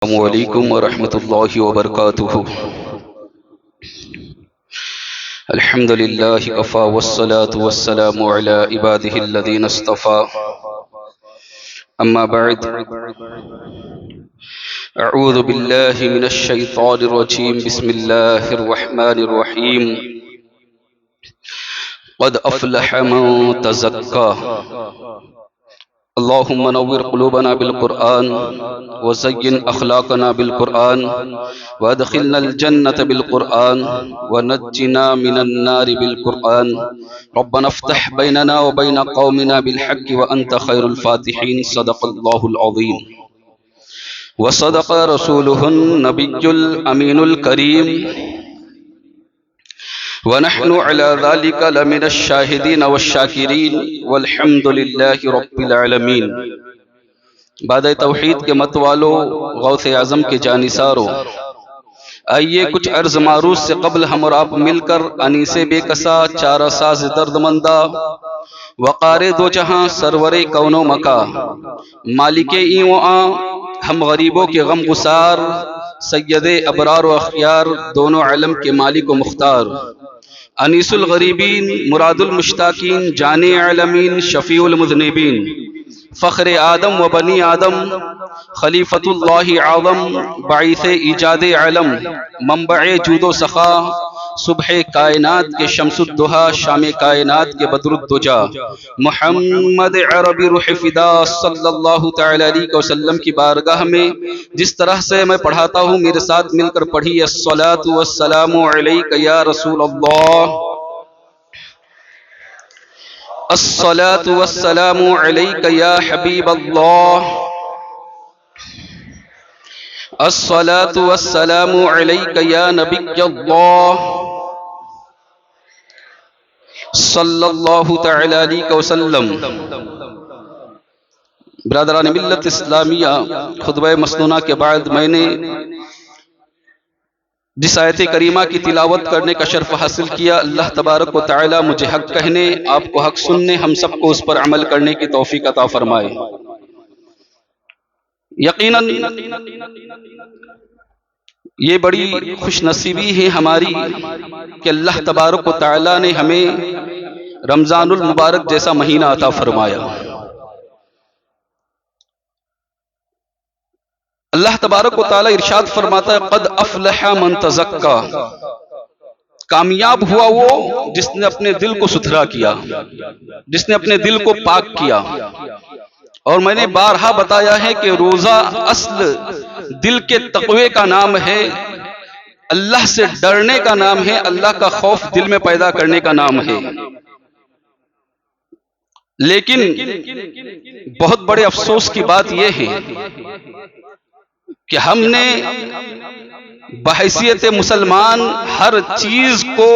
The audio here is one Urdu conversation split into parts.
السلام علیکم ورحمۃ اللہ وبرکاتہ۔ الحمد للہ کفا والصلاة والسلام علی عباده الذین اصطفى، اما بعد، اعوذ باللہ من الشیطان الرجیم، بسم اللہ الرحمن الرحیم۔ قد افلح من تزکا، اللہم نور قلوبنا بالقرآن وزین اخلاقنا بالقرآن وادخلنا الجنة بالقرآن ونجنا من النار بالقرآن، ربنا افتح بیننا وبین قومنا بالحق وانت خیر الفاتحین، صدق اللہ العظیم وصدق رسولہ النبی الامین الکریم، ونحن على ذلك لمن الشاہدین والشاکرین والحمد للہ رب العالمین۔ بعد توحید کے متوالو، غوث اعظم کے جانثارو، آئیے کچھ عرض معروض سے قبل ہم اور آپ مل کر انیس بے کسا، چارہ ساز درد مندہ، وقار دو جہاں، سرور کون و مکا، مالک این و آن، ہم غریبوں کے غم گسار، سید ابرار و اخیار، دونوں علم کے مالک و مختار، انیس الغریبین، مراد المشتاقین، جان عالمین، شفیع المذنبین، فخر آدم و بنی آدم، خلیفۃ اللہ اعظم، باعث ایجاد علم، منبع جود و سخا، صبح کائنات کے شمس الدہا، شام کائنات کے بدر الدجا، محمد عربی روح فدا صلی اللہ تعالی علیہ وسلم کی بارگاہ میں جس طرح سے میں پڑھاتا ہوں میرے ساتھ مل کر پڑھی، الصلاۃ والسلام علیک یا رسول اللہ، الصلاۃ والسلام علیک یا حبیب اللہ، الصلاۃ والسلام علیک یا نبی اللہ، صلی اللہ تعالی علیہ وسلم۔ برادران ملت اسلامیہ، خطبہ مسنونہ کے بعد میں نے جس آیت کریمہ کی تلاوت کرنے کا شرف حاصل کیا، اللہ تبارک و تعالی مجھے حق کہنے، آپ کو حق سننے، ہم سب کو اس پر عمل کرنے کی توفیق عطا فرمائے۔ یقیناً یہ بڑی خوش نصیبی ہے ہماری کہ اللہ تبارک و تعالی نے ہمیں رمضان المبارک جیسا مہینہ عطا فرمایا۔ اللہ تبارک و تعالی ارشاد فرماتا ہے، قد افلح من تزکا، کامیاب ہوا وہ جس نے اپنے دل کو ستھرا کیا، جس نے اپنے دل کو پاک کیا۔ اور میں نے بارہا بتایا ہے کہ روزہ اصل دل کے تقوی کا نام ہے، اللہ سے ڈرنے کا نام ہے، اللہ کا خوف دل میں پیدا کرنے کا نام ہے۔ لیکن بہت بڑے افسوس کی بات یہ ہے کہ ہم نے بحیثیت مسلمان ہر چیز کو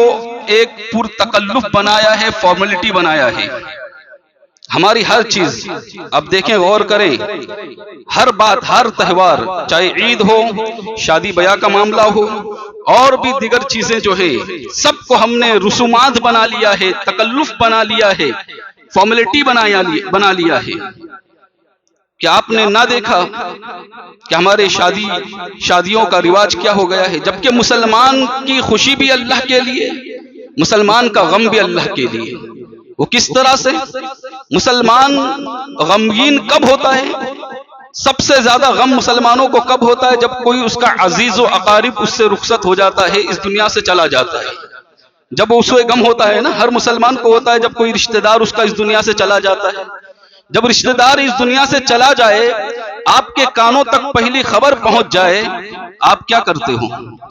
ایک پرتکلف بنایا ہے، فارمیلٹی بنایا ہے۔ ہماری ہر چیز، اب دیکھیں، غور کریں، ہر بات، ہر تہوار، چاہے عید ہو، شادی بیاہ کا معاملہ ہو، اور بھی دیگر چیزیں جو ہے، سب کو ہم نے رسومات بنا لیا ہے، تکلف بنا لیا ہے، فارمیلٹی بنا لیا ہے۔ کہ آپ نے نہ دیکھا کہ ہمارے شادیوں کا رواج کیا ہو گیا ہے، جبکہ مسلمان کی خوشی بھی اللہ کے لیے، مسلمان کا غم بھی اللہ کے لیے۔ وہ کس طرح سے؟ مسلمان غمگین کب ہوتا ہے؟ سب سے زیادہ غم مسلمانوں کو کب ہوتا ہے؟ جب کوئی اس کا عزیز و اقارب اس سے رخصت ہو جاتا ہے، اس دنیا سے چلا جاتا ہے، جب اس کو غم ہوتا ہے نا، ہر مسلمان کو ہوتا ہے جب کوئی رشتہ دار اس کا اس دنیا سے چلا جاتا ہے۔ جب رشتہ دار اس دنیا سے چلا جائے، آپ کے کانوں تک پہلی خبر پہنچ جائے، آپ کیا کرتے ہو؟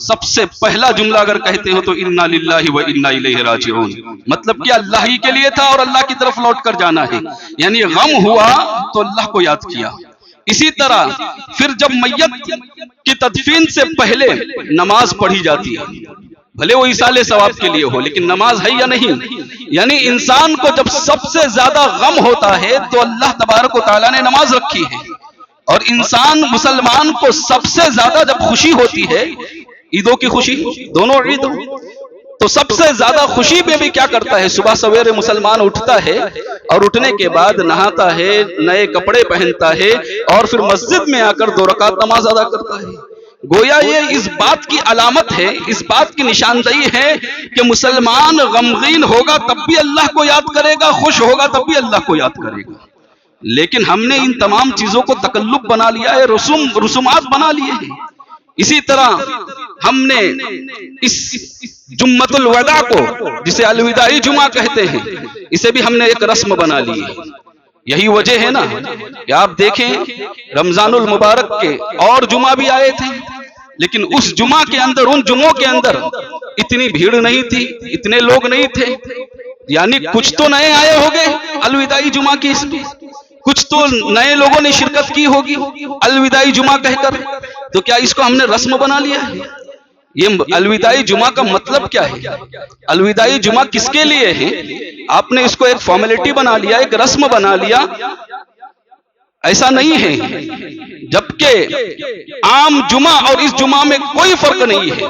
سب سے پہلا جملہ اگر کہتے ہو تو انا للہ و انا الیہ راجعون، مطلب کہ اللہ ہی کے لیے تھا اور اللہ کی طرف لوٹ کر جانا ہے، یعنی غم ہوا تو اللہ کو یاد کیا۔ اسی طرح پھر جب میت کی تدفین سے پہلے نماز پڑھی جاتی ہے، بھلے وہ ایصال ثواب کے لیے ہو، لیکن نماز ہے یا نہیں؟ یعنی انسان کو جب سب سے زیادہ غم ہوتا ہے تو اللہ تبارک و تعالیٰ نے نماز رکھی ہے، اور انسان مسلمان کو سب سے زیادہ جب خوشی ہوتی ہے، عیدوں کی خوشی، دونوں عید تو سب سے زیادہ خوشی میں بھی کیا کرتا ہے؟ صبح سویرے مسلمان اٹھتا ہے اور اٹھنے کے بعد نہاتا ہے، نئے کپڑے پہنتا ہے اور پھر مسجد میں آ کر 2 رکعت نماز ادا کرتا ہے۔ گویا یہ اس بات کی علامت ہے، اس بات کی نشاندہی ہے کہ مسلمان غمگین ہوگا تب بھی اللہ کو یاد کرے گا، خوش ہوگا تب بھی اللہ کو یاد کرے گا۔ لیکن ہم نے ان تمام چیزوں کو تکلف بنا لیا ہے، رسومات بنا لیے ہیں۔ اسی طرح ہم نے اس جمعۃ الوداع کو، جسے الوداعی جمعہ کہتے ہیں، اسے بھی ہم نے ایک رسم بنا لی ہے۔ یہی وجہ ہے نا کہ آپ دیکھیں رمضان المبارک کے اور جمعہ بھی آئے تھے، لیکن اس جمعہ کے اندر، ان جمعوں کے اندر اتنی بھیڑ نہیں تھی، اتنے لوگ نہیں تھے۔ یعنی کچھ تو نئے آئے ہوگے الوداعی جمعہ کی، اس میں کچھ تو نئے لوگوں نے شرکت کی ہوگی الوداعی جمعہ کہہ کر۔ تو کیا اس کو ہم نے رسم بنا لیا ہے؟ یہ الوداعی جمعہ کا مطلب کیا ہے؟ الوداعی جمعہ کس کے لیے ہے؟ آپ نے اس کو ایک فارمیلٹی بنا لیا، ایک رسم بنا لیا۔ ایسا نہیں ہے، جبکہ عام جمعہ اور اس جمعہ میں کوئی فرق نہیں ہے۔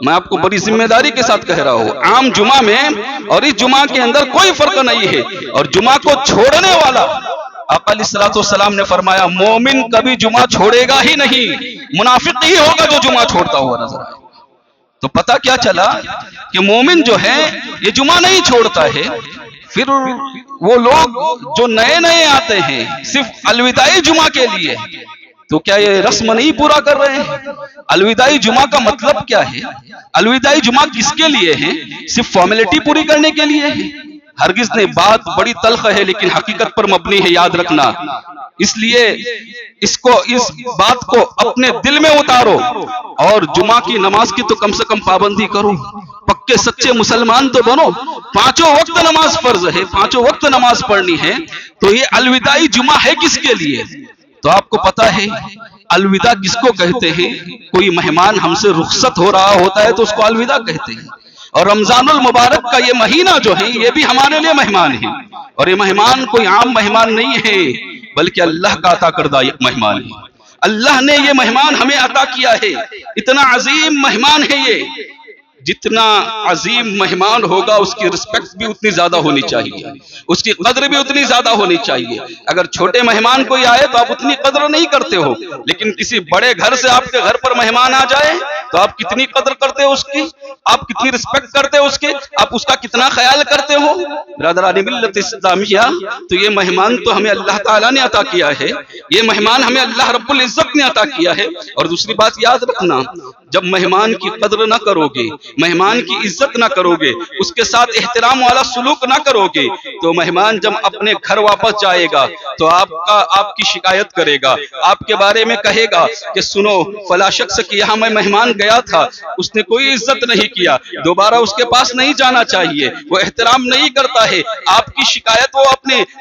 میں آپ کو بڑی ذمہ داری کے ساتھ کہہ رہا ہوں، عام جمعہ میں اور اس جمعہ کے اندر کوئی فرق نہیں ہے۔ اور جمعہ کو چھوڑنے والا، آقا علیہ الصلوۃ والسلام نے فرمایا مومن کبھی جمعہ چھوڑے گا ہی نہیں، منافق ہی ہوگا جو جمعہ چھوڑتا ہوا نظر آئے۔ تو پتہ کیا چلا کہ مومن جو ہے یہ جمعہ نہیں چھوڑتا ہے۔ پھر وہ لوگ جو نئے نئے آتے ہیں صرف الوداعی جمعہ کے لیے، تو کیا یہ رسم نہیں پورا کر رہے ہیں؟ الوداعی جمعہ کا مطلب کیا ہے؟ الوداعی جمعہ کس کے لیے ہے؟ صرف فارمیلٹی پوری کرنے کے لیے ہے؟ ہرگز نہیں، بات بڑی تلخ ہے لیکن حقیقت پر مبنی ہے، یاد رکھنا۔ اس لیے اس بات کو اپنے دل میں اتارو اور جمعہ کی نماز کی تو کم سے کم پابندی کرو، پکے سچے مسلمان تو بنو۔ 5 وقت نماز فرض ہے، 5 وقت نماز پڑھنی ہے، تو یہ الوداعی جمعہ ہے کس کے لیے؟ تو آپ کو پتا ہے الوداع کس کو کہتے ہیں؟ کوئی مہمان ہم سے رخصت ہو رہا ہوتا ہے تو اس کو الوداع کہتے ہیں۔ اور رمضان المبارک کا یہ مہینہ جو ہے یہ بھی ہمارے لیے مہمان ہے، اور یہ مہمان کوئی عام مہمان نہیں ہے بلکہ اللہ کا عطا کردہ مہمان ہے۔ اللہ نے یہ مہمان ہمیں عطا کیا ہے، اتنا عظیم مہمان ہے یہ۔ جتنا عظیم مہمان ہوگا اس کی رسپیکٹ بھی اتنی زیادہ ہونی چاہیے، اس کی قدر بھی اتنی زیادہ ہونی چاہیے۔ اگر چھوٹے مہمان کوئی آئے تو آپ اتنی قدر نہیں کرتے ہو، لیکن کسی بڑے گھر سے آپ کے گھر پر مہمان آ جائے تو آپ کتنی قدر کرتے ہو اس کی، آپ کتنی رسپیکٹ کرتے ہو اس کے، آپ اس کا کتنا خیال کرتے ہو۔ برادران ملت اسلامیہ، تو یہ مہمان تو ہمیں اللہ تعالیٰ نے عطا کیا ہے، یہ مہمان ہمیں اللہ رب العزت نے عطا کیا ہے۔ اور دوسری بات یاد رکھنا، جب مہمان کی قدر نہ کرو گے، مہمان کی عزت نہ کرو گے، اس کے ساتھ احترام والا سلوک نہ کرو گے، تو مہمان جب اپنے گھر واپس جائے گا تو آپ کی شکایت کرے گا، آپ کے بارے میں کہے گا کہ سنو فلاں شخص کے یہاں میں مہمان گیا تھا، اس نے کوئی عزت نہیں کیا، دوبارہ اس کے پاس نہیں جانا چاہیے، وہ احترام نہیں کرتا ہے۔ آپ کی شکایت وہ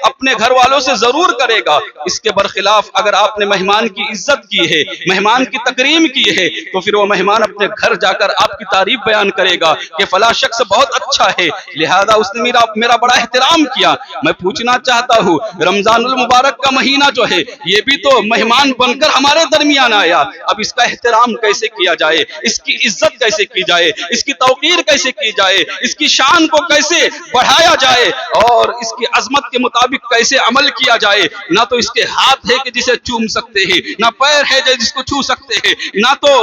اپنے گھر والوں سے ضرور کرے گا۔ اس کے برخلاف اگر آپ نے مہمان کی عزت کی ہے، مہمان کی تکریم کی ہے، تو پھر وہ مہمان اپنے گھر جا کر آپ کی تعریف بیان کرے گا کہ فلاں شخص بہت اچھا ہے، لہذا اس نے میرا بڑا احترام کیا۔ میں پوچھنا چاہتا ہوں، رمضان المبارک کا مہینہ جو ہے یہ بھی تو مہمان بن کر ہمارے درمیان آیا، اب اس کا احترام کیسے کیا جائے، اس کی عزت کیسے کی جائے، اس کی توقیر کیسے کی جائے، اس کی شان کو کیسے بڑھایا جائے اور اس کی عظمت کے مطابق کیسے عمل کیا جائے۔ نہ تو اس کے ہاتھ ہے کہ جسے چوم سکتے ہیں، نہ پیر ہے جس کو چھو سکتے ہیں، نہ تو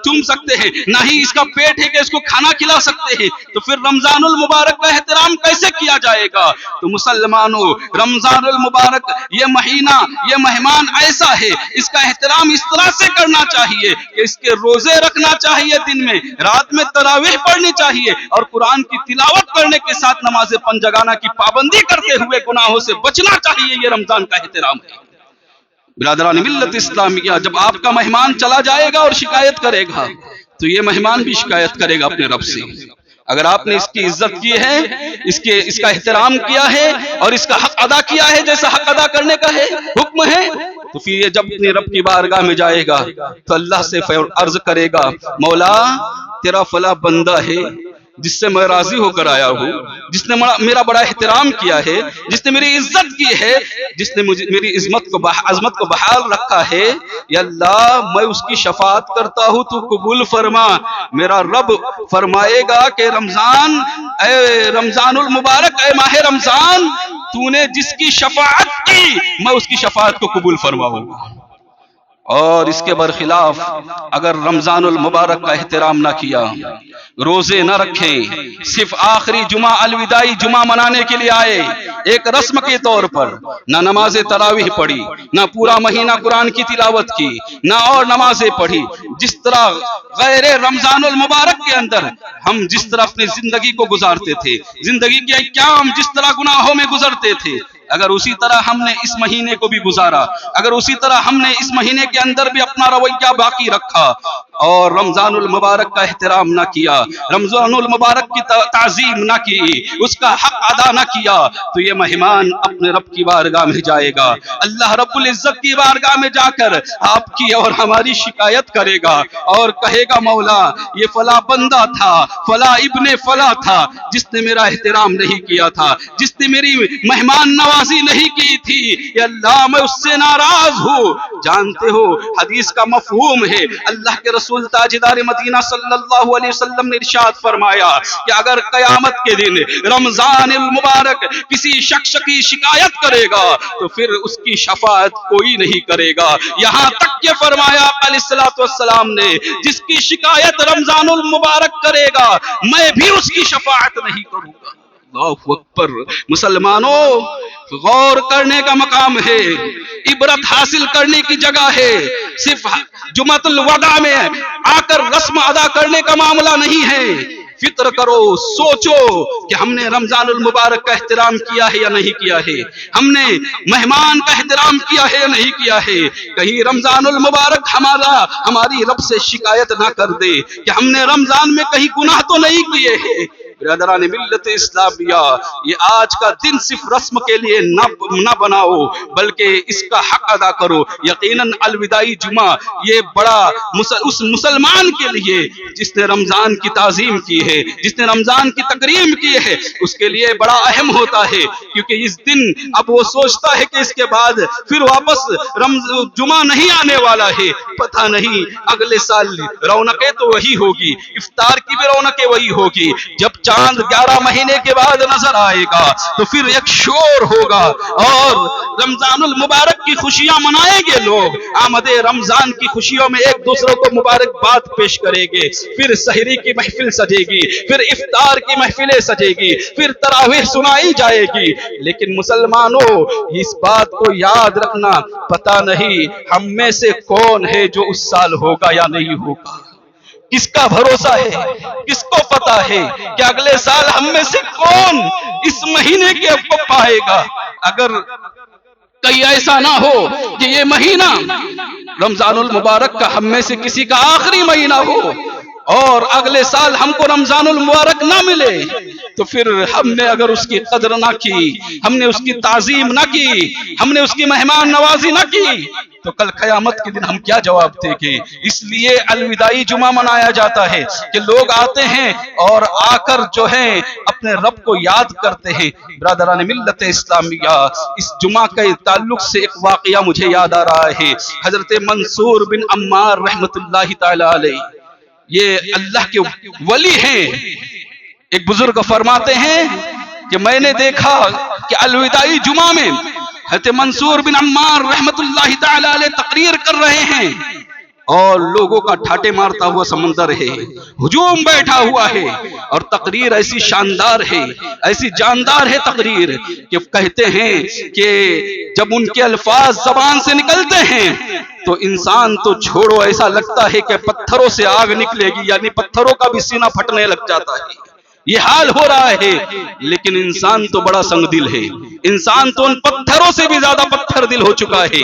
چوم سکتے ہیں، نہ ہی اس کا پیٹ ہے کہ اس کو کھانا کھلا سکتے ہیں، تو پھر رمضان المبارک کا احترام کیسے کیا جائے گا؟ تو مسلمانوں، رمضان المبارک یہ مہینہ، یہ مہمان ایسا ہے، اس کا احترام اس طرح سے کرنا چاہیے کہ اس کے روزے رکھنا چاہیے، دن میں رات میں تراویح پڑھنی چاہیے، اور قرآن کی تلاوت کرنے کے ساتھ نماز پنجگانہ کی پابندی کرتے ہوئے گناہوں سے بچنا چاہیے۔ یہ رمضان کا احترام ہے۔ برادران ملت اسلامیہ، جب آپ کا مہمان چلا جائے گا اور شکایت کرے گا تو یہ مہمان بھی شکایت کرے گا اپنے رب سے۔ اگر آپ نے اس کی عزت کی ہے، اس کا احترام کیا ہے اور اس کا حق ادا کیا ہے جیسا حق ادا کرنے کا ہے، حکم ہے، تو پھر یہ جب اپنے رب کی بارگاہ میں جائے گا تو اللہ سے عرض کرے گا، مولا تیرا فلاں بندہ ہے جس سے میں راضی ہو کر آیا ہوں، جس نے میرا بڑا احترام کیا ہے، جس نے میری عزت کی ہے، جس نے میری عظمت کو بحال رکھا ہے، یا اللہ میں اس کی شفاعت کرتا ہوں، تو قبول فرما۔ میرا رب فرمائے گا کہ رمضان، اے رمضان المبارک، اے ماہ رمضان، تو نے جس کی شفاعت کی میں اس کی شفاعت کو قبول فرماؤں گا۔ اور اس کے برخلاف اگر رمضان المبارک کا احترام نہ کیا، روزے نہ رکھے، صرف آخری جمعہ الوداعی جمعہ منانے کے لیے آئے ایک رسم کے طور پر، نہ نماز تراویح پڑھی، نہ پورا مہینہ قرآن کی تلاوت کی، نہ اور نمازیں پڑھی، جس طرح غیر رمضان المبارک کے اندر ہم جس طرح اپنی زندگی کو گزارتے تھے، زندگی کے ایام جس طرح گناہوں میں گزرتے تھے، اگر اسی طرح ہم نے اس مہینے کو بھی گزارا، اگر اسی طرح ہم نے اس مہینے کے اندر بھی اپنا رویہ باقی رکھا اور رمضان المبارک کا احترام نہ کیا، رمضان المبارک کی تعظیم نہ کی، اس کا حق ادا نہ کیا، تو یہ مہمان اپنے رب کی بارگاہ میں جائے گا، اللہ رب العزت کی بارگاہ میں جا کر آپ کی اور ہماری شکایت کرے گا اور کہے گا مولا یہ فلاں بندہ تھا، فلاں ابن فلاں تھا، جس نے میرا احترام نہیں کیا تھا، جس نے میری مہمان نوازی نہیں کی تھی، یا اللہ میں اس سے ناراض ہوں۔ جانتے ہو حدیث کا مفہوم ہے، اللہ کے رسول تاجدار مدینہ صلی اللہ علیہ وسلم نے ارشاد فرمایا کہ اگر قیامت کے دن رمضان المبارک کسی شخص کی شکایت کرے گا تو پھر اس کی شفاعت کوئی نہیں کرے گا، یہاں تک کہ فرمایا علیہ الصلوۃ والسلام نے جس کی شکایت رمضان المبارک کرے گا میں بھی اس کی شفاعت نہیں کروں گا۔ اللہ اکبر۔ مسلمانوں، غور کرنے کا مقام ہے، عبرت حاصل کرنے کی جگہ ہے، صرف جمعۃ الوداع میں آ کر رسم ادا کرنے کا معاملہ نہیں ہے۔ فکر کرو، سوچو کہ ہم نے رمضان المبارک کا احترام کیا ہے یا نہیں کیا ہے، ہم نے مہمان کا احترام کیا ہے یا نہیں کیا ہے، کہیں رمضان المبارک ہماری رب سے شکایت نہ کر دے کہ ہم نے رمضان میں کہیں گناہ تو نہیں کیے ہیں۔ برادران ملت اسلامیہ، یہ آج کا دن صرف رسم کے لیے نہ بناؤ بلکہ اس کا حق ادا کرو۔ یقیناً الوداعی جمعہ یہ بڑا اس مسلمان کے لیے جس نے رمضان کی تعظیم کی ہے، جس نے رمضان کی تکریم کی ہے، اس کے لیے بڑا اہم ہوتا ہے، کیونکہ اس دن اب وہ سوچتا ہے کہ اس کے بعد پھر واپس جمعہ نہیں آنے والا ہے، پتہ نہیں اگلے سال رونقیں تو وہی ہوگی، افطار کی بھی رونقیں وہی ہوگی، جب چاند 11 مہینے کے بعد نظر آئے گا تو پھر ایک شور ہوگا اور رمضان المبارک کی خوشیاں منائیں گے لوگ، آمد رمضان کی خوشیوں میں ایک دوسرے کو مبارکباد پیش کریں گے، پھر سحری کی محفل سجے گی، پھر افطار کی محفلیں سجے گی، پھر تراویح سنائی جائے گی۔ لیکن مسلمانوں، اس بات کو یاد رکھنا، پتہ نہیں ہم میں سے کون ہے جو اس سال ہوگا یا نہیں ہوگا، کس کا بھروسہ ہے، کس کو پتا ہے کہ اگلے سال ہم میں سے کون اس مہینے کے کو پائے گا۔ اگر کہیں ایسا نہ ہو کہ یہ مہینہ رمضان المبارک کا ہم میں سے کسی کا آخری مہینہ ہو اور اگلے سال ہم کو رمضان المبارک نہ ملے، تو پھر ہم نے اگر اس کی قدر نہ کی، ہم نے اس کی تعظیم نہ کی، ہم نے اس کی مہمان نوازی نہ کی، تو کل قیامت کے دن ہم کیا جواب دیں گے؟ اس لیے الوداعی جمعہ منایا جاتا ہے کہ لوگ آتے ہیں اور آ کر جو ہے اپنے رب کو یاد کرتے ہیں۔ برادران ملت اسلامیہ، اس جمعہ کے تعلق سے ایک واقعہ مجھے یاد آ رہا ہے۔ حضرت منصور بن عمار رحمت اللہ تعالی علیہ، یہ اللہ کے ولی ہیں، ایک بزرگ فرماتے ہیں کہ میں نے دیکھا کہ الوداعی جمعہ میں حضرت منصور بن عمار رحمت اللہ تعالی علیہ تقریر کر رہے ہیں اور لوگوں کا ٹھاٹے مارتا ہوا سمندر ہے، ہجوم بیٹھا ہوا ہے، اور تقریر ایسی شاندار ہے، ایسی جاندار ہے تقریر کہ کہتے ہیں کہ جب ان کے الفاظ زبان سے نکلتے ہیں تو انسان تو چھوڑو، ایسا لگتا ہے کہ پتھروں سے آگ نکلے گی، یعنی پتھروں کا بھی سینہ پھٹنے لگ جاتا ہے۔ یہ حال ہو رہا ہے، لیکن انسان تو بڑا سنگ دل ہے، انسان تو ان پتھروں سے بھی زیادہ پتھر دل ہو چکا ہے۔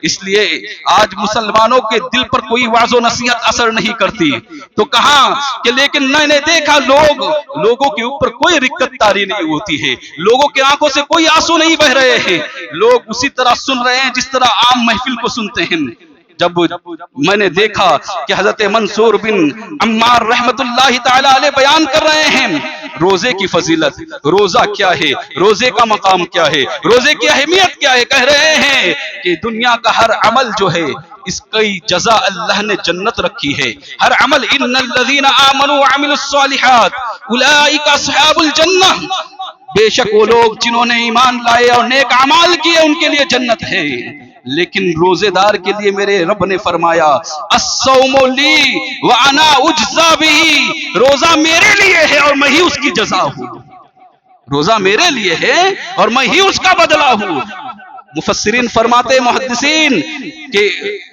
اس لیے آج مسلمانوں کے دل پر کوئی وعظ و نصیحت اثر نہیں کرتی، تو کہاں کہ لیکن میں نے دیکھا لوگوں کے اوپر کوئی رقت طاری نہیں ہوتی ہے، لوگوں کی آنکھوں سے کوئی آنسو نہیں بہ رہے ہیں، لوگ اسی طرح سن رہے ہیں جس طرح عام محفل کو سنتے ہیں۔ جب میں نے دیکھا کہ حضرت منصور بن عمار رحمت اللہ تعالی علیہ بیان کر رہے ہیں روزے کی فضیلت، روزہ کیا ہے، روزے کا مقام کیا ہے، روزے کی اہمیت کیا ہے، کہہ رہے ہیں کہ دنیا کا ہر عمل جو ہے اس کی جزا اللہ نے جنت رکھی ہے، ہر عمل ان الذین آمنوا وعملوا الصالحات اولئک اصحاب الجنہ، بے شک وہ لوگ جنہوں نے ایمان لائے اور نیک اعمال کیے ان کے لیے جنت ہے۔ لیکن روزے دار کے لیے میرے رب نے فرمایا الصوم لی وانا اجزا بہ، روزہ میرے لیے ہے اور میں ہی اس کی جزا ہوں، روزہ میرے لیے ہے اور میں ہی اس کا بدلہ ہوں۔ مفسرین فرماتے محدثین کہ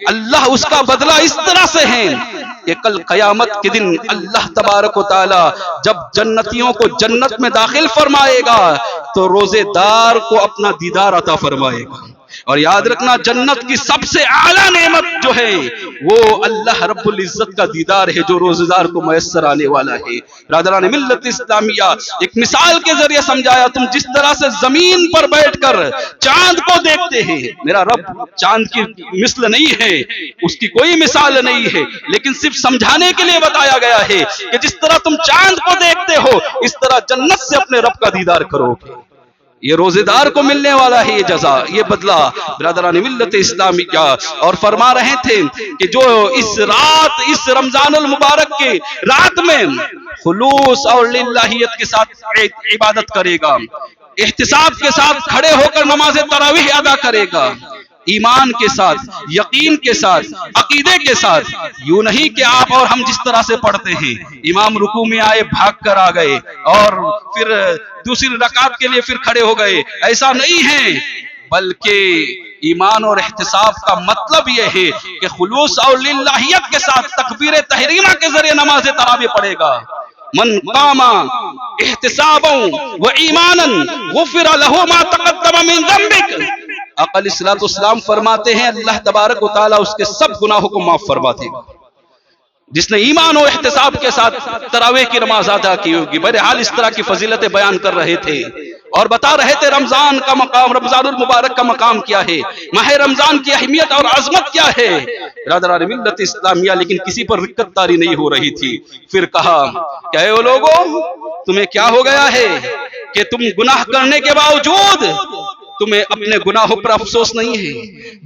اللہ اس کا بدلہ اس طرح سے ہے کہ کل قیامت کے دن اللہ تبارک و تعالی جب جنتیوں کو جنت میں داخل فرمائے گا تو روزے دار کو اپنا دیدار عطا فرمائے گا۔ اور یاد رکھنا جنت کی سب سے اعلیٰ نعمت جو ہے وہ اللہ رب العزت کا دیدار ہے جو روزے دار کو میسر آنے والا ہے۔ برادران ملت اسلامیہ ایک مثال کے ذریعے سمجھایا، تم جس طرح سے زمین پر بیٹھ کر چاند کو دیکھتے ہیں، میرا رب چاند کی مثل نہیں ہے، اس کی کوئی مثال نہیں ہے، لیکن صرف سمجھانے کے لیے بتایا گیا ہے کہ جس طرح تم چاند کو دیکھتے ہو اس طرح جنت سے اپنے رب کا دیدار کرو گے۔ یہ روزے دار کو ملنے والا ہے یہ جزا، یہ بدلہ برادران ملت اسلامی کا۔ اور فرما رہے تھے کہ جو اس رات، اس رمضان المبارک کے رات میں خلوص اور للہیت کے ساتھ عبادت کرے گا، احتساب کے ساتھ کھڑے ہو کر نماز تراویح ادا کرے گا، ایمان کے ساتھ، یقین کے ساتھ، عقیدے کے ساتھ، یوں نہیں کہ آپ اور ہم جس طرح سے پڑھتے ہیں امام رکوع میں آئے بھاگ کر آ گئے اور پھر دوسری رکعت کے لیے پھر کھڑے ہو گئے، ایسا نہیں ہے، بلکہ ایمان اور احتساب کا مطلب یہ ہے کہ خلوص اور للہیت کے ساتھ تکبیر تحریمہ کے ذریعے نماز تراویح پڑھے گا۔ من قام احتسابا و ایمانا غفر له ما تقدم من ذنبک، آقا علیہ السلام فرماتے ہیں اللہ تبارک و تعالیٰ اس کے سب گناہوں کو معاف فرما دے گا جس نے ایمان و احتساب کے ساتھ تراویح کی نماز ادا کی ہوگی۔ بہرحال اس طرح کی فضیلتیں بیان کر رہے تھے اور بتا رہے تھے رمضان کا مقام، رمضان المبارک کا مقام کیا ہے، ماہ رمضان کی اہمیت اور عظمت کیا ہے برادران ملت اسلامیہ۔ لیکن کسی پر رکت تاری نہیں ہو رہی تھی، پھر کہا کہ اے وہ لوگوں تمہیں کیا ہو گیا ہے کہ تم گناہ کرنے کے باوجود تمہیں اپنے گناہوں پر افسوس نہیں ہے،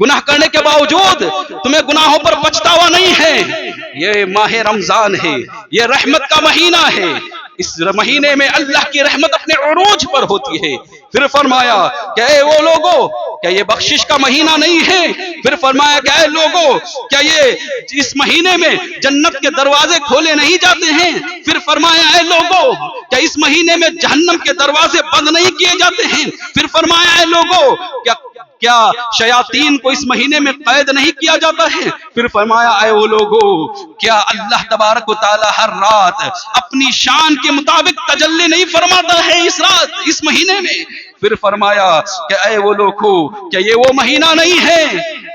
گناہ کرنے کے باوجود تمہیں گناہوں پر پچھتاوا نہیں ہے۔ یہ ماہ رمضان ہے، یہ رحمت کا مہینہ ہے، اس مہینے میں اللہ کی رحمت اپنے عروج پر ہوتی ہے۔ پھر فرمایا کہ اے وہ لوگوں کیا یہ بخشش کا مہینہ نہیں ہے؟ پھر فرمایا کہ اے لوگوں کیا یہ اس مہینے میں جنت کے دروازے کھولے نہیں جاتے ہیں؟ پھر فرمایا اے لوگوں کیا اس مہینے میں جہنم کے دروازے بند نہیں کیے جاتے ہیں؟ پھر فرمایا اے لوگوں کیا شیاطین کو اس مہینے میں قید نہیں کیا جاتا ہے؟ پھر فرمایا اے وہ لوگوں کیا اللہ تبارک و تعالی ہر رات اپنی شان کے مطابق تجلی نہیں فرماتا ہے اس رات، اس مہینے میں؟ پھر فرمایا کہ اے وہ لوگوں کیا یہ وہ مہینہ نہیں ہے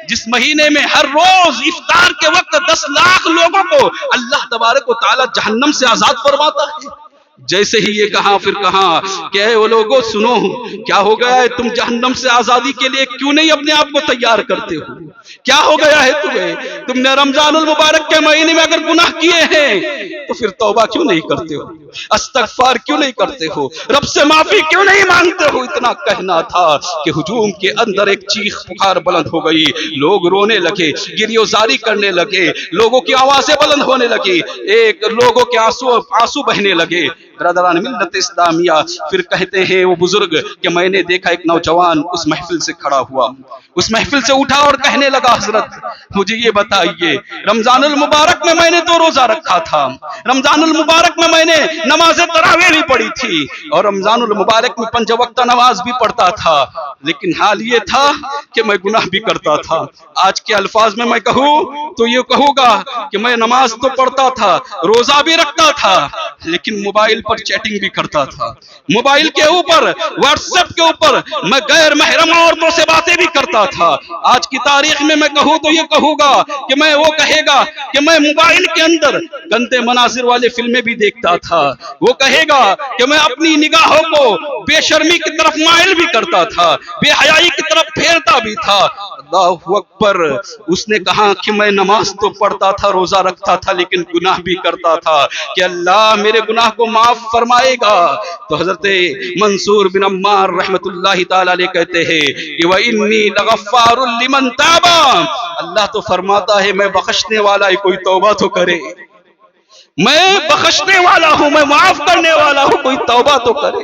جس مہینے میں ہر روز افطار کے وقت 10 لاکھ لوگوں کو اللہ تبارک و تعالی جہنم سے آزاد فرماتا ہے؟ جیسے ہی یہ کہا پھر کہا کہ اے وہ لوگوں سنو، کیا ہو گیا ہے تم جہنم سے آزادی کے لیے کیوں نہیں اپنے آپ کو تیار کرتے ہو؟ کیا ہو گیا ہے تمہیں؟ تم نے رمضان المبارک کے مہینے میں اگر گناہ کیے ہیں تو پھر توبہ کیوں نہیں کرتے ہو؟ استغفار کیوں نہیں کرتے ہو؟ رب سے معافی کیوں نہیں مانگتے ہو؟ اتنا کہنا تھا کہ ہجوم کے اندر ایک چیخ پکار بلند ہو گئی، لوگ رونے لگے، گریہ زاری کرنے لگے، لوگوں کی آوازیں بلند ہونے لگی، ایک لوگوں کے آنسو بہنے لگے۔ برادران ملت اسلامیہ پھر کہتے ہیں وہ بزرگ کہ میں نے دیکھا ایک نوجوان اس محفل سے کھڑا ہوا، اس محفل سے اٹھا اور کہنے لگا حضرت مجھے یہ بتائیے رمضان المبارک میں نے تو روزہ رکھا تھا، رمضان المبارک میں نے نماز تراویح بھی پڑھی تھی اور رمضان المبارک میں 5 وقت نماز بھی پڑھتا تھا، لیکن حال یہ تھا کہ میں گناہ بھی کرتا تھا۔ آج کے الفاظ میں کہوں تو یہ کہوں گا کہ میں نماز تو پڑھتا تھا، روزہ بھی رکھتا تھا، لیکن موبائل پر چیٹنگ بھی کرتا تھا، موبائل کے اوپر واٹس ایپ کے اوپر میں غیر محرم عورتوں سے باتیں بھی کرتا تھا۔ آج کی تاریخ میں کہوں تو یہ کہوں گا کہ میں وہ کہے گا کہ میں موبائل کے اندر گندے مناظر والے فلمیں بھی دیکھتا تھا، وہ کہے گا کہ میں اپنی نگاہوں کو بے شرمی کی طرف مائل بھی کرتا تھا، بے حیائی کی طرف پھیرتا بھی تھا۔ اللہ اکبر، اس نے کہا کہ میں نماز تو پڑھتا تھا، روزہ رکھتا تھا، لیکن گناہ بھی کرتا تھا، کہ اللہ میرے گناہ کو معاف فرمائے گا۔ تو حضرت منصور بن عمار رحمت اللہ تعالی علیہ کہتے ہیں کہ وَإِنِّي لَغَفَّارٌ لِمَن تَابَ، اللہ تو فرماتا ہے میں بخشنے والا ہے، کوئی توبہ تو کرے، میں بخشنے والا ہوں، میں معاف کرنے والا ہوں، کوئی توبہ تو کرے،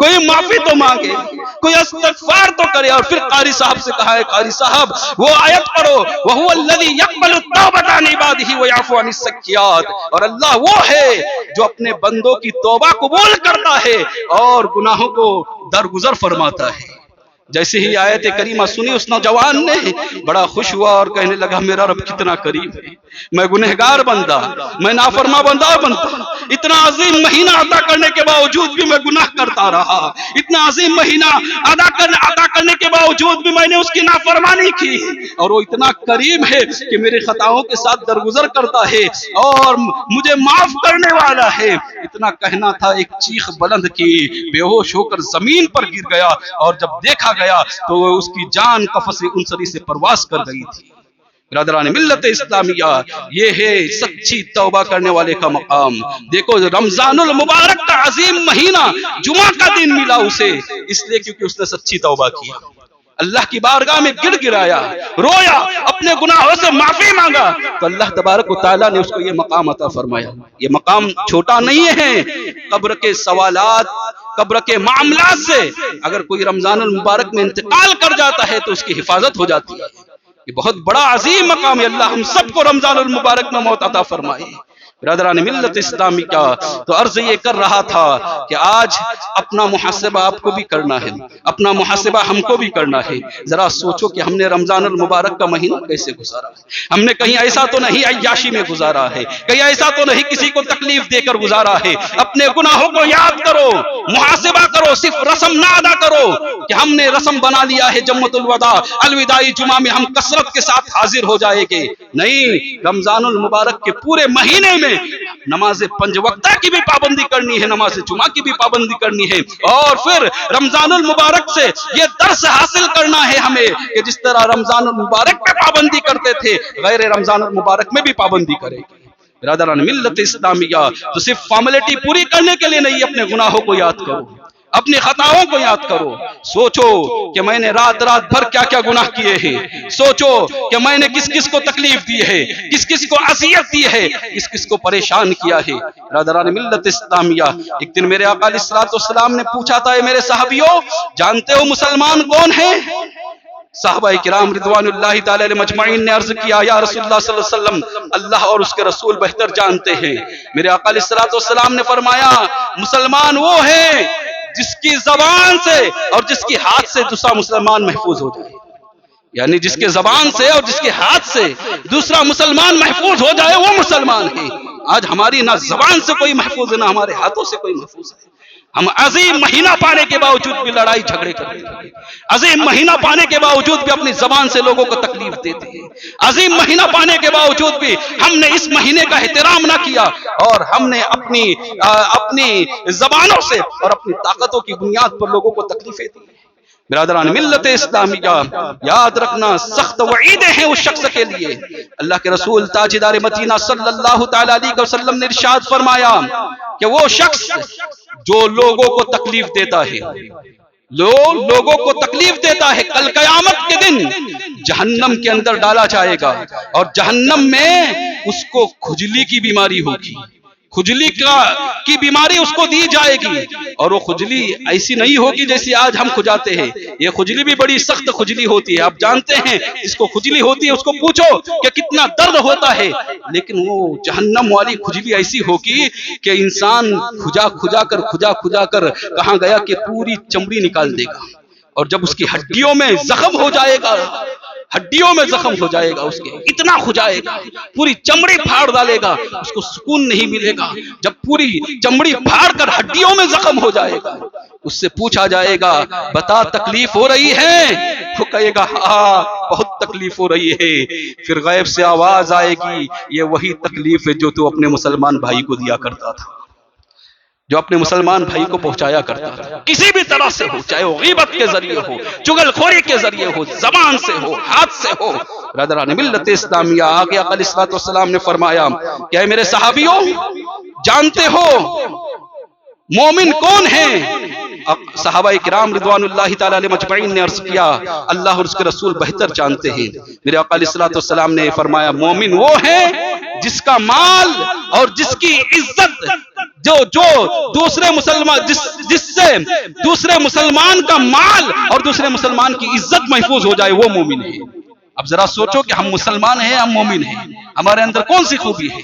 کوئی معافی تو مانگے، کوئی استغفار تو کرے۔ اور پھر قاری صاحب سے کہا ہے قاری صاحب وہ آیت پڑھو وَهُوَ الَّذِي يَقْبَلُ التَّوْبَةَ عَنْ عِبَادِهِ وَيَعْفُو عَنِ السَّيِّئَاتِ، اور اللہ وہ ہے جو اپنے بندوں کی توبہ قبول کرتا ہے اور گناہوں کو درگزر فرماتا ہے۔ جیسے ہی آیت کریمہ سنی اس نوجوان نے بڑا خوش ہوا اور کہنے لگا میرا رب کتنا قریب ہے، میں گنہگار بندہ، میں نافرما بندہ اتنا عظیم مہینہ عطا کرنے کے باوجود بھی میں گناہ کرتا رہا، اتنا عظیم مہینہ عطا کرنے کے باوجود بھی میں نے اس کی نافرمانی کی، اور وہ اتنا قریب ہے کہ میرے خطاؤں کے ساتھ درگزر کرتا ہے اور مجھے معاف کرنے والا ہے۔ اتنا کہنا تھا، ایک چیخ بلند کی، بے ہوش ہو کر زمین پر گر گیا، اور جب دیکھا گیا تو اس کی جان قفس انصری سے پرواز کر گئی تھی۔ برادران ملت اسلامیہ، یہ ہے سچی توبہ کرنے والے کا مقام۔ دیکھو رمضان المبارک کا عظیم مہینہ جمعہ کا دن ملا اسے، اس لیے کیونکہ اس نے سچی توبہ کیا، اللہ کی بارگاہ میں گڑ گرایا، رویا، اپنے گناہوں سے معافی مانگا، تو اللہ تبارک و تعالیٰ نے اس کو یہ مقام عطا فرمایا۔ یہ مقام چھوٹا نہیں ہے، قبر کے سوالات، قبر کے معاملات سے اگر کوئی رمضان المبارک میں انتقال کر جاتا ہے تو اس کی حفاظت ہو جاتی ہے۔ یہ بہت بڑا عظیم مقام ہے، اللہ ہم سب کو رمضان المبارک میں موت عطا فرمائے۔ برادران ملت اسلامی کا تو عرض یہ کر رہا تھا کہ آج اپنا محاسبہ آپ کو بھی کرنا ہے، اپنا محاسبہ ہم کو بھی کرنا ہے۔ ذرا سوچو کہ ہم نے رمضان المبارک کا مہینہ کیسے گزارا ہے، ہم نے کہیں ایسا تو نہیں عیاشی میں گزارا ہے، کہیں ایسا تو نہیں کسی کو تکلیف دے کر گزارا ہے۔ اپنے گناہوں کو یاد کرو، محاسبہ کرو، صرف رسم نہ ادا کرو کہ ہم نے رسم بنا لیا ہے جمعۃ الوداع، الوداعی جمعہ میں ہم کثرت کے ساتھ حاضر ہو جائیں گے۔ نہیں، رمضان المبارک کے پورے مہینے میں نماز 5 وقتہ کی بھی پابندی کرنی ہے، نماز جمعہ کی بھی پابندی کرنی ہے، اور پھر رمضان المبارک سے یہ درس حاصل کرنا ہے ہمیں کہ جس طرح رمضان المبارک میں پابندی کرتے تھے غیر رمضان المبارک میں بھی پابندی کریں گے۔ برادران ملت اسلامیہ، تو صرف فارمیلٹی پوری کرنے کے لیے نہیں، اپنے گناہوں کو یاد کرو، اپنی خطاؤں کو یاد کرو، سوچو کہ میں نے رات بھر کیا کیا گناہ کیے ہیں، سوچو کہ میں نے کس کس کو تکلیف دی ہے، کس کس کو اذیت دی ہے، کس کس کو پریشان کیا ہے۔ برادران ملت اسلامیہ، ایک دن میرے آقا علیہ الصلوۃ والسلام نے پوچھا تھا، اے میرے صحابیوں جانتے ہو مسلمان کون ہیں؟ صحابہ کرام رضوان اللہ تعالی علیہ مجمعین نے عرض کیا یا رسول اللہ صلی اللہ علیہ وسلم اللہ اور اس کے رسول بہتر جانتے ہیں۔ میرے آقا علیہ الصلوۃ والسلام نے فرمایا مسلمان وہ ہے جس کی زبان سے اور جس کی ہاتھ سے دوسرا مسلمان محفوظ ہو جائے، یعنی جس کے زبان سے اور جس کے ہاتھ سے دوسرا مسلمان محفوظ ہو جائے وہ مسلمان ہے۔ آج ہماری نہ زبان سے کوئی محفوظ ہے، نہ ہمارے ہاتھوں سے کوئی محفوظ ہے۔ ہم عظیم مہینہ پانے کے باوجود بھی لڑائی جھگڑے کرتے ہیں، عظیم مہینہ پانے کے باوجود بھی اپنی زبان سے لوگوں کو تکلیف دیتے ہیں، عظیم مہینہ پانے کے باوجود بھی ہم نے اس مہینے کا احترام نہ کیا اور ہم نے اپنی زبانوں سے اور اپنی طاقتوں کی بنیاد پر لوگوں کو تکلیفیں دی۔ برادران ملت اسلامیہ، یاد رکھنا سخت وعیدیں ہیں اس شخص کے لیے۔ اللہ کے رسول تاجدار مدینہ صلی اللہ تعالی علیہ وسلم نے ارشاد فرمایا کہ وہ شخص جو لوگوں کو تکلیف دیتا ہے، لوگوں کو تکلیف دیتا ہے، کل قیامت کے دن جہنم کے اندر ڈالا جائے گا اور جہنم میں اس کو کھجلی کی بیماری ہوگی، کھجلی کی بیماری اس کو دی جائے گی، اور وہ کھجلی ایسی نہیں ہوگی جیسی آج ہم کھجاتے ہیں، یہ کھجلی بھی بڑی سخت کھجلی ہوتی ہے۔ آپ جانتے ہیں جس کو کھجلی ہوتی ہے اس کو پوچھو کہ کتنا درد ہوتا ہے، لیکن وہ جہنم والی کھجلی ایسی ہوگی کہ انسان کھجا کر کہاں گیا کہ پوری چمڑی نکال دے گا، اور جب اس کی ہڈیوں میں زخم ہو جائے گا، ہڈیوں میں زخم ہو جائے گا، اس کے اتنا کھجائے گا، پوری چمڑی پھاڑ ڈالے گا، اس کو سکون نہیں ملے گا۔ جب پوری چمڑی پھاڑ کر ہڈیوں میں زخم ہو جائے گا، اس سے پوچھا جائے گا بتا تکلیف ہو رہی ہے؟ تو کہے گا ہاں بہت تکلیف ہو رہی ہے، پھر غیب سے آواز آئے گی یہ وہی تکلیف ہے جو تو اپنے مسلمان بھائی کو دیا کرتا تھا، جو اپنے مسلمان بھائی کو پہنچایا کرتا تھا، کسی بھی طرح سے ہو، چاہے وہ غیبت کے ذریعے ہو، چغل خوری کے ذریعے ہو، زبان سے ہو، ہاتھ سے ہو۔ برادران ملت اسلامیہ، آقا علیہ الصلوۃ والسلام نے فرمایا کہ اے میرے صحابیوں، جانتے ہو مومن کون ہیں؟ صحابہ کرام رضوان اللہ تعالی علیہ مجمعین نے عرض کیا اللہ اور اس کے رسول بہتر جانتے ہیں۔ میرے آقا علیہ الصلوۃ والسلام نے فرمایا مومن وہ ہے جس کا مال اور جس کی عزت جو دوسرے مسلمان جس سے دوسرے مسلمان کا مال اور دوسرے مسلمان کی عزت محفوظ ہو جائے وہ مومن ہے۔ اب ذرا سوچو کہ ہم مسلمان ہیں، ہم مومن ہیں، ہمارے اندر کون سی خوبی ہے؟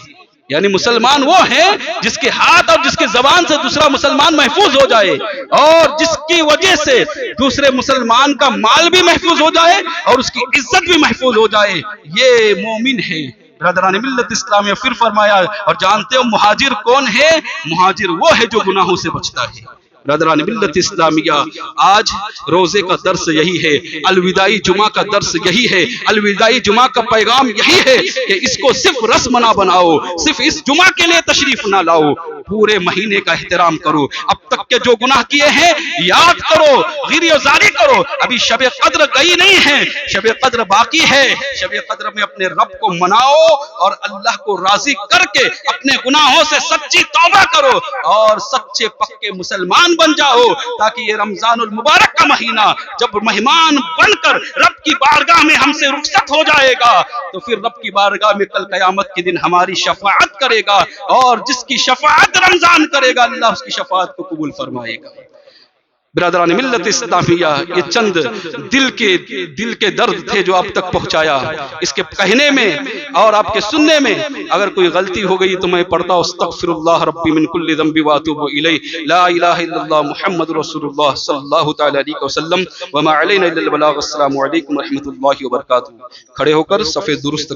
یعنی مسلمان وہ ہے جس کے ہاتھ اور جس کی زبان سے دوسرا مسلمان محفوظ ہو جائے اور جس کی وجہ سے دوسرے مسلمان کا مال بھی محفوظ ہو جائے اور اس کی عزت بھی محفوظ ہو جائے، یہ مومن ہے۔ برادران ملت اسلامیہ پھر فرمایا اور جانتے ہو مہاجر کون ہے؟ مہاجر وہ ہے جو گناہوں سے بچتا ہے۔ برادران ملت اسلامیہ، آج روزے کا درس یہی ہے، الوداعی جمعہ کا درس یہی ہے، الوداعی جمعہ کا پیغام یہی ہے کہ اس کو صرف رسم نہ بناؤ، صرف اس جمعہ کے لیے تشریف نہ لاؤ، پورے مہینے کا احترام کرو، اب تک کے جو گناہ کیے ہیں یاد کرو، غیر وزاری کرو، ابھی شب قدر گئی نہیں ہے، شب قدر باقی ہے، شب قدر میں اپنے رب کو مناؤ اور اللہ کو راضی کر کے اپنے گناہوں سے سچی توبہ کرو اور سچے پکے مسلمان بن جاؤ، تاکہ یہ رمضان المبارک کا مہینہ جب مہمان بن کر رب کی بارگاہ میں ہم سے رخصت ہو جائے گا تو پھر رب کی بارگاہ میں کل قیامت کے دن ہماری شفاعت کرے گا، اور جس کی شفاعت رمضان کرے گا اللہ اس کی شفاعت کو قبول فرمائے گا۔ برادران ملت اسلامیہ، یہ چند دل کے درد تھے جو آپ تک پہنچایا، اس کے کہنے میں اور آپ کے سننے میں اگر کوئی غلطی ہو گئی تو میں پڑھتا ہوں استغفر اللہ ربی من کل ذنب واتوب الیہ، لا الہ الا اللہ محمد رسول اللہ صلی اللہ تعالی علیہ وسلم، وما علینا الا البلاغ۔ السلام علیکم ورحمۃ اللہ وبرکاتہ۔ کھڑے ہو کر صف درست